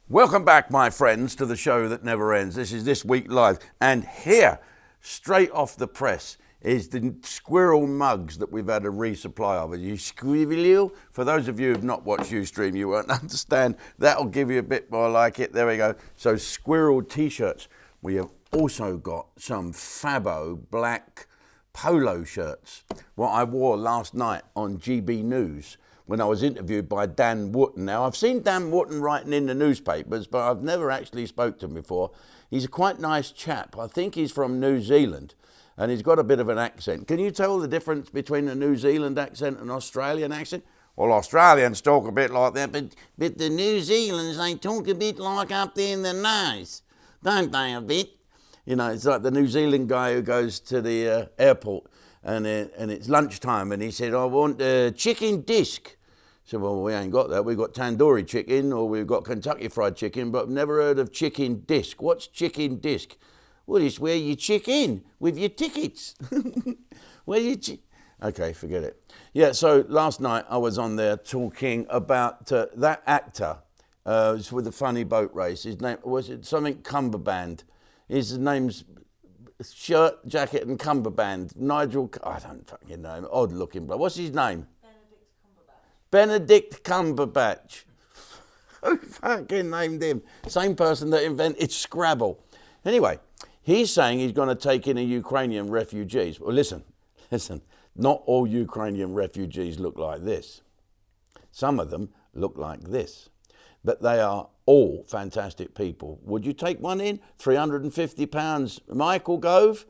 Welcome back, my friends, to the show that never ends. This is This Week Live. And here, straight off the press, is the squirrel mugs that we've had a resupply of. You squirrel? For those of you who have not watched Ustream, you won't understand. That'll give you a bit more like it. There we go. So squirrel t-shirts. We have also got some Fabo black polo shirts. What I wore last night on GB News when I was interviewed by Dan Wootton. Now, I've seen Dan Wootton writing in the newspapers, but I've never actually spoke to him before. He's a quite nice chap. I think he's from New Zealand, and he's got a bit of an accent. Can you tell the difference between a New Zealand accent and an Australian accent? Well, Australians talk a bit like that, but the New Zealanders, they talk a bit like up there in the nose, don't they, a bit? You know, it's like the New Zealand guy who goes to the airport, and it's lunchtime, and he said, I want a chicken disc. I said, well, we ain't got that. We've got tandoori chicken or we've got Kentucky Fried Chicken, but I've never heard of chicken disc. What's chicken disc? Well, it's where you chick in with your tickets. Where you Okay, forget it. Yeah, so last night I was on there talking about that actor with the funny boat race. His name, was it something Cumberband? His name's Shirt, Jacket and Cumberband. Nigel, I don't fucking know him. Odd looking bloke. What's his name? Benedict Cumberbatch. Who fucking named him? Same person that invented Scrabble. Anyway, he's saying he's going to take in a Ukrainian refugees. Well, listen, not all Ukrainian refugees look like this. Some of them look like this. But they are all fantastic people. Would you take one in? £350, Michael Gove?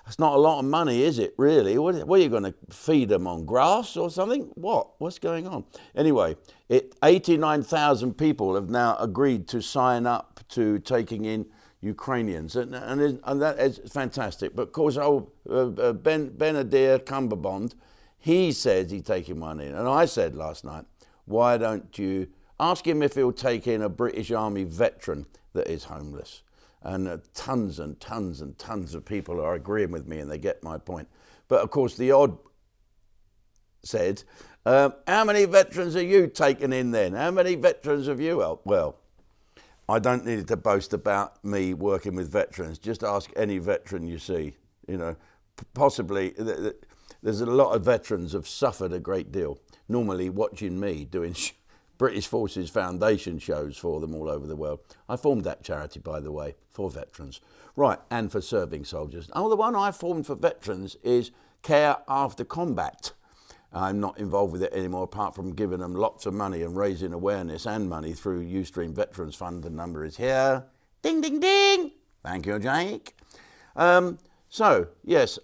That's not a lot of money, is it, really? What are you going to feed them on, grass or something? What's going on? Anyway, 89,000 people have now agreed to sign up to taking in Ukrainians, and that is fantastic. But of course, Benedict Cumberbond, he says he's taking one in. And I said last night, why don't you ask him if he'll take in a British Army veteran that is homeless? And tons and tons and tons of people are agreeing with me and they get my point. But of course, the odd said, how many veterans are you taking in then? How many veterans have you helped? Well, I don't need to boast about me working with veterans. Just ask any veteran you see. You know, possibly there's a lot of veterans have suffered a great deal. Normally watching me doing British Forces Foundation shows for them all over the world. I formed that charity, by the way, for veterans. Right, and for serving soldiers. Oh, the one I formed for veterans is Care After Combat. I'm not involved with it anymore, apart from giving them lots of money and raising awareness and money through Ustream Veterans Fund. The number is here. Ding, ding, ding. Thank you, Jake. So, yes,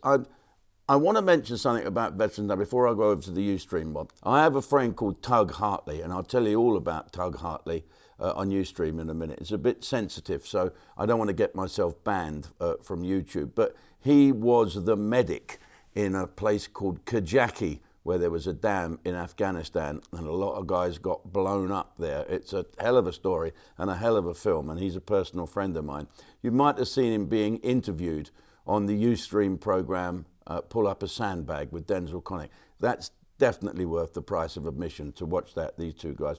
I want to mention something about veterans now before I go over to the Ustream one. I have a friend called Tug Hartley, and I'll tell you all about Tug Hartley on Ustream in a minute. It's a bit sensitive, so I don't want to get myself banned from YouTube. But he was the medic in a place called Kajaki, where there was a dam in Afghanistan, and a lot of guys got blown up there. It's a hell of a story and a hell of a film, and he's a personal friend of mine. You might have seen him being interviewed on the Ustream program, Pull Up a Sandbag with Denzel Connick. That's definitely worth the price of admission to watch that, these two guys.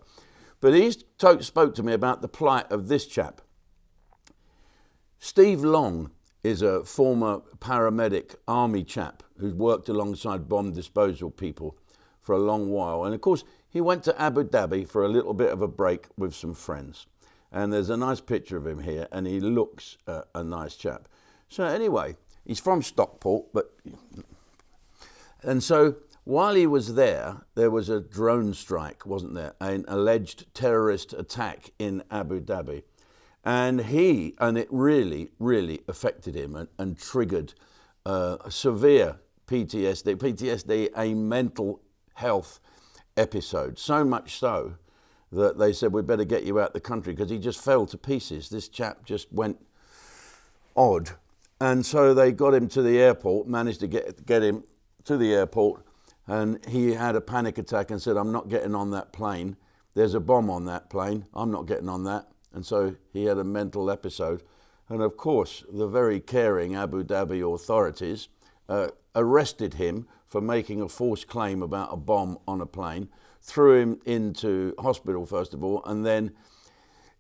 But he spoke to me about the plight of this chap. Steve Long is a former paramedic army chap who's worked alongside bomb disposal people for a long while. And of course, he went to Abu Dhabi for a little bit of a break with some friends. And there's a nice picture of him here, and he looks a nice chap. So anyway, he's from Stockport, and so while he was there was a drone strike, wasn't there? An alleged terrorist attack in Abu Dhabi. And it really, really affected him and triggered severe PTSD, a mental health episode. So much so that they said, we better get you out the country, because he just fell to pieces. This chap just went odd. And so they got him to the airport, managed to get him to the airport, and he had a panic attack and said, I'm not getting on that plane. There's a bomb on that plane. I'm not getting on that. And so he had a mental episode. And of course, the very caring Abu Dhabi authorities arrested him for making a false claim about a bomb on a plane, threw him into hospital first of all, and then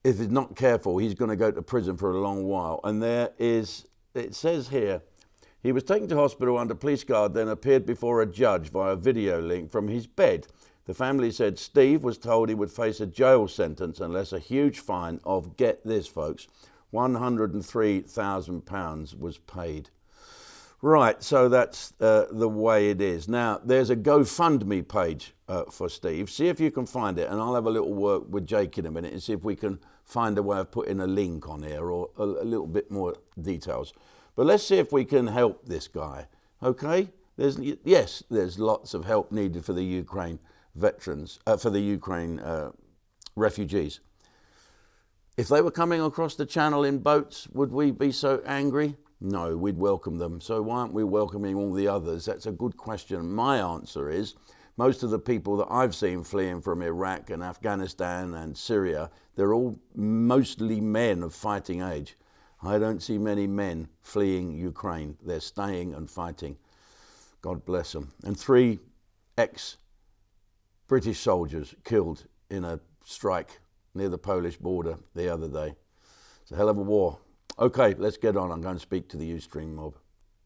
if he's not careful, he's going to go to prison for a long while. And it says here, he was taken to hospital under police guard, then appeared before a judge via video link from his bed. The family said Steve was told he would face a jail sentence unless a huge fine of, get this folks, £103,000 was paid. Right, so that's the way it is. Now, there's a GoFundMe page for Steve. See if you can find it, and I'll have a little work with Jake in a minute and see if we can find a way of putting a link on here or a little bit more details. But let's see if we can help this guy, okay? There's lots of help needed for the Ukraine veterans, for the Ukraine refugees. If they were coming across the channel in boats, would we be so angry? No, we'd welcome them. So why aren't we welcoming all the others? That's a good question. My answer is, most of the people that I've seen fleeing from Iraq and Afghanistan and Syria, they're all mostly men of fighting age. I don't see many men fleeing Ukraine. They're staying and fighting. God bless them. And 3 ex-British soldiers killed in a strike near the Polish border the other day. It's a hell of a war. Okay, let's get on. I'm going to speak to the Ustream mob.